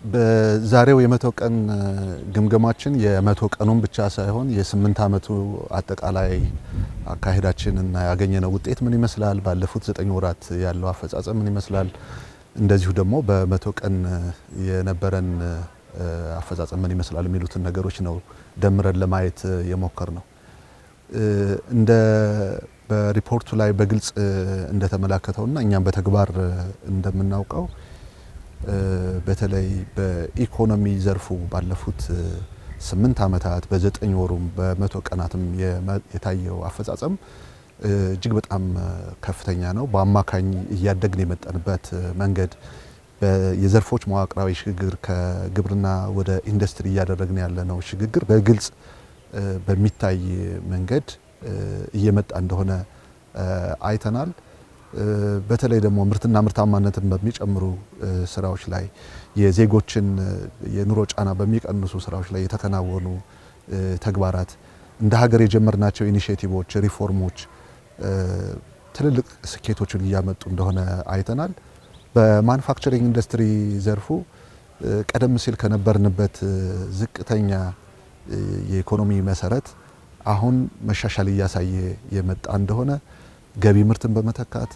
በዛሬው የመቶ ቀን ግምገማችን የመቶ ቀኑን ብቻ ሳይሆን የ8 አመቱ አጠቃላይ አካሄዳችንና ያገኘነው ውጤት ምን ይመስላል፣ ባለፉት 9 ወራት ያለው አፈጻጸም ምን ይመስላል፣ እንደዚሁ ደግሞ በመቶ ቀን የነበረን አፈጻጸም ምን ይመስላል የሚሉትን ነገሮች ነው ደምረን ለማየት የሞከርነው። እንደ በሪፖርቱ ላይ በግልጽ እንደተመላከተውና እኛም በተግባር እንደምናውቀው በተለይ በኢኮኖሚ ዘርፉ ባለፉት 8 አመታት በ9 ወሩም በመቶ ቀናትም የታየው አፈጻጸም እጅግ በጣም ከፍተኛ ነው። በአማካኝ እያደግን የመጣንበት መንገድ የዘርፎች መዋቅራዊ ሽግግር ከግብርና ወደ ኢንዱስትሪ እያደረግን ያለነው ሽግግር በግልጽ በሚታይ መንገድ እየመጣ እንደሆነ አይተናል። በተለይ ደግሞ ምርትና ምርታማነትን በሚጨምሩ ስራዎች ላይ የዜጎችን የኑሮ ጫና በሚቀንሱ ስራዎች ላይ የተከናወኑ ተግባራት እንደ ሀገር የጀመርናቸው ኢኒሼቲቮች፣ ሪፎርሞች ትልልቅ ስኬቶችን እያመጡ እንደሆነ አይተናል። በማኑፋክቸሪንግ ኢንዱስትሪ ዘርፉ ቀደም ሲል ከነበርንበት ዝቅተኛ የኢኮኖሚ መሰረት አሁን መሻሻል እያሳየ የመጣ እንደሆነ ገቢ ምርትን በመተካት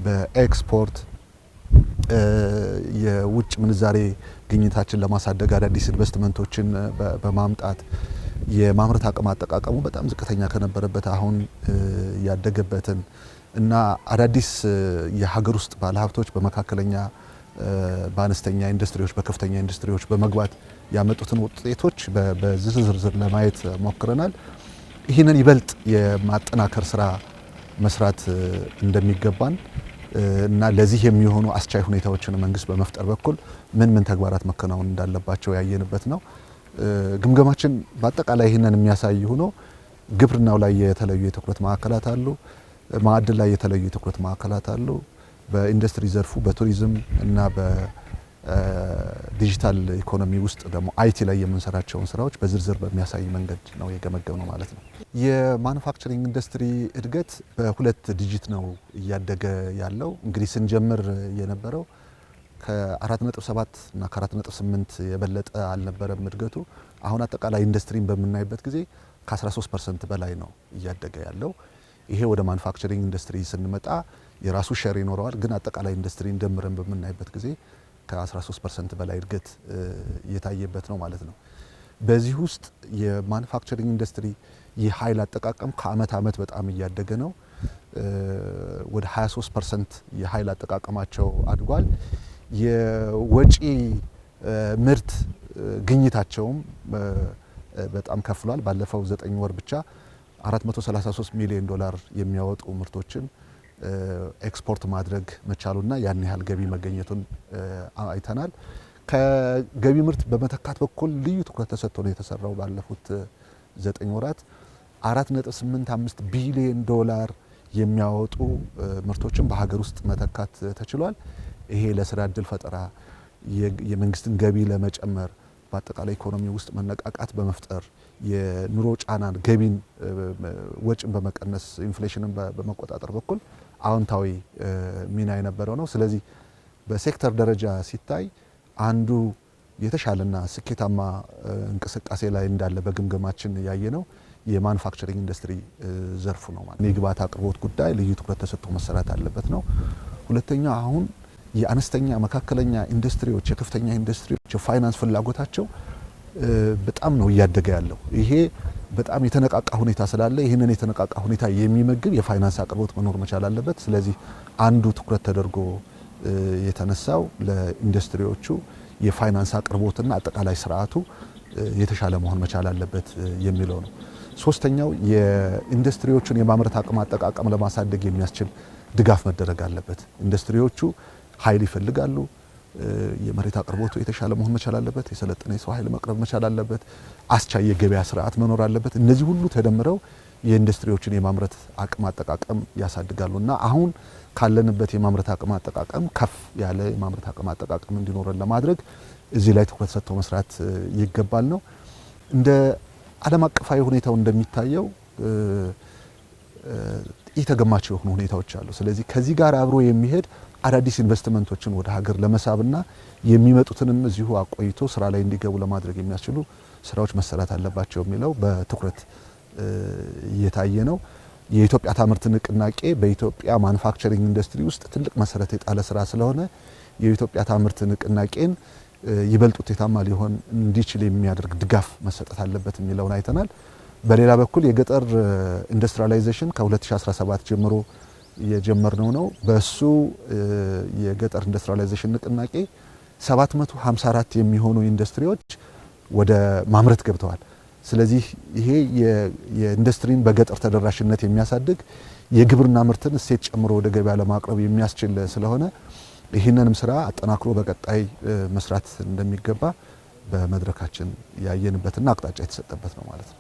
በኤክስፖርት የውጭ ምንዛሬ ግኝታችን ለማሳደግ አዳዲስ ኢንቨስትመንቶችን በማምጣት የማምረት አቅም አጠቃቀሙ በጣም ዝቅተኛ ከነበረበት አሁን ያደገበትን እና አዳዲስ የሀገር ውስጥ ባለሀብቶች በመካከለኛ በአነስተኛ ኢንዱስትሪዎች በከፍተኛ ኢንዱስትሪዎች በመግባት ያመጡትን ውጤቶች በዝርዝር ለማየት ሞክረናል። ይህንን ይበልጥ የማጠናከር ስራ መስራት እንደሚገባን እና ለዚህ የሚሆኑ አስቻይ ሁኔታዎችን መንግስት በመፍጠር በኩል ምን ተግባራት መከናወን እንዳለባቸው ያየንበት ነው። ግምገማችን በአጠቃላይ ይህንን የሚያሳይ ሆኖ ግብርናው ላይ የተለዩ የትኩረት ማዕከላት አሉ፣ ማዕድን ላይ የተለዩ የትኩረት ማዕከላት አሉ፣ በኢንዱስትሪ ዘርፉ በቱሪዝም እና በዲጂታል ኢኮኖሚ ውስጥ ደግሞ አይቲ ላይ የምንሰራቸውን ስራዎች በዝርዝር በሚያሳይ መንገድ ነው የገመገምነው ማለት ነው። የማኑፋክቸሪንግ ኢንዱስትሪ እድገት በሁለት ዲጂት ነው እያደገ ያለው። እንግዲህ ስንጀምር የነበረው ከ4.7 እና ከ4.8 የበለጠ አልነበረም እድገቱ። አሁን አጠቃላይ ኢንዱስትሪን በምናይበት ጊዜ ከ13% በላይ ነው እያደገ ያለው። ይሄ ወደ ማኑፋክቸሪንግ ኢንዱስትሪ ስንመጣ የራሱ ሼር ይኖረዋል፣ ግን አጠቃላይ ኢንዱስትሪን ደምረን በምናይበት ጊዜ ከ13% በላይ እድገት እየታየበት ነው ማለት ነው። በዚህ ውስጥ የማኑፋክቸሪንግ ኢንዱስትሪ የኃይል አጠቃቀም ከአመት አመት በጣም እያደገ ነው። ወደ 23% የኃይል አጠቃቀማቸው አድጓል። የወጪ ምርት ግኝታቸውም በጣም ከፍሏል። ባለፈው 9 ወር ብቻ $433 ሚሊዮን የሚያወጡ ምርቶችን ኤክስፖርት ማድረግ መቻሉና ያን ያህል ገቢ መገኘቱን አይተናል። ከገቢ ምርት በመተካት በኩል ልዩ ትኩረት ተሰጥቶ ነው የተሰራው። ባለፉት 9 ወራት $4.85 ቢሊዮን የሚያወጡ ምርቶችን በሀገር ውስጥ መተካት ተችሏል። ይሄ ለስራ እድል ፈጠራ፣ የመንግስትን ገቢ ለመጨመር፣ በአጠቃላይ ኢኮኖሚ ውስጥ መነቃቃት በመፍጠር የኑሮ ጫናን፣ ገቢን፣ ወጭን በመቀነስ ኢንፍሌሽንን በመቆጣጠር በኩል አዎንታዊ ሚና የነበረው ነው። ስለዚህ በሴክተር ደረጃ ሲታይ አንዱ የተሻለና ስኬታማ እንቅስቃሴ ላይ እንዳለ በግምገማችን ያየነው የማኑፋክቸሪንግ ኢንዱስትሪ ዘርፉ ነው ማለት ነው። የግብዓት አቅርቦት ጉዳይ ልዩ ትኩረት ተሰጥቶ መሰራት አለበት ነው። ሁለተኛ አሁን የአነስተኛ መካከለኛ ኢንዱስትሪዎች፣ የከፍተኛ ኢንዱስትሪዎች የፋይናንስ ፍላጎታቸው በጣም ነው እያደገ ያለው። ይሄ በጣም የተነቃቃ ሁኔታ ስላለ ይህንን የተነቃቃ ሁኔታ የሚመግብ የፋይናንስ አቅርቦት መኖር መቻል አለበት። ስለዚህ አንዱ ትኩረት ተደርጎ የተነሳው ለኢንዱስትሪዎቹ የፋይናንስ አቅርቦትና አጠቃላይ ስርዓቱ የተሻለ መሆን መቻል አለበት የሚለው ነው። ሶስተኛው የኢንዱስትሪዎቹን የማምረት አቅም አጠቃቀም ለማሳደግ የሚያስችል ድጋፍ መደረግ አለበት። ኢንዱስትሪዎቹ ኃይል ይፈልጋሉ። የመሬት አቅርቦቱ የተሻለ መሆን መቻል አለበት። የሰለጠነ የሰው ኃይል መቅረብ መቻል አለበት። አስቻይ የገበያ ስርዓት መኖር አለበት። እነዚህ ሁሉ ተደምረው የኢንዱስትሪዎችን የማምረት አቅም አጠቃቀም ያሳድጋሉ እና አሁን ካለንበት የማምረት አቅም አጠቃቀም ከፍ ያለ የማምረት አቅም አጠቃቀም እንዲኖረን ለማድረግ እዚህ ላይ ትኩረት ሰጥቶ መስራት ይገባል ነው። እንደ ዓለም አቀፋዊ ሁኔታው እንደሚታየው የተገማች የሆኑ ሁኔታዎች አሉ። ስለዚህ ከዚህ ጋር አብሮ የሚሄድ አዳዲስ ኢንቨስትመንቶችን ወደ ሀገር ለመሳብና የሚመጡትንም እዚሁ አቆይቶ ስራ ላይ እንዲገቡ ለማድረግ የሚያስችሉ ስራዎች መሰራት አለባቸው የሚለው በትኩረት እየታየ ነው። የኢትዮጵያ ታምርት ንቅናቄ በኢትዮጵያ ማኑፋክቸሪንግ ኢንዱስትሪ ውስጥ ትልቅ መሰረት የጣለ ስራ ስለሆነ የኢትዮጵያ ታምርት ንቅናቄን ይበልጥ ውጤታማ ሊሆን እንዲችል የሚያደርግ ድጋፍ መሰጠት አለበት የሚለውን አይተናል። በሌላ በኩል የገጠር ኢንዱስትሪያላይዜሽን ከ2017 ጀምሮ የጀመርነው ነው። በሱ የገጠር ኢንዱስትሪያላይዜሽን ንቅናቄ 754 የሚሆኑ ኢንዱስትሪዎች ወደ ማምረት ገብተዋል። ስለዚህ ይሄ የኢንዱስትሪን በገጠር ተደራሽነት የሚያሳድግ የግብርና ምርትን እሴት ጨምሮ ወደ ገበያ ለማቅረብ የሚያስችል ስለሆነ ይህንንም ስራ አጠናክሮ በቀጣይ መስራት እንደሚገባ በመድረካችን ያየንበትና አቅጣጫ የተሰጠበት ነው ማለት ነው።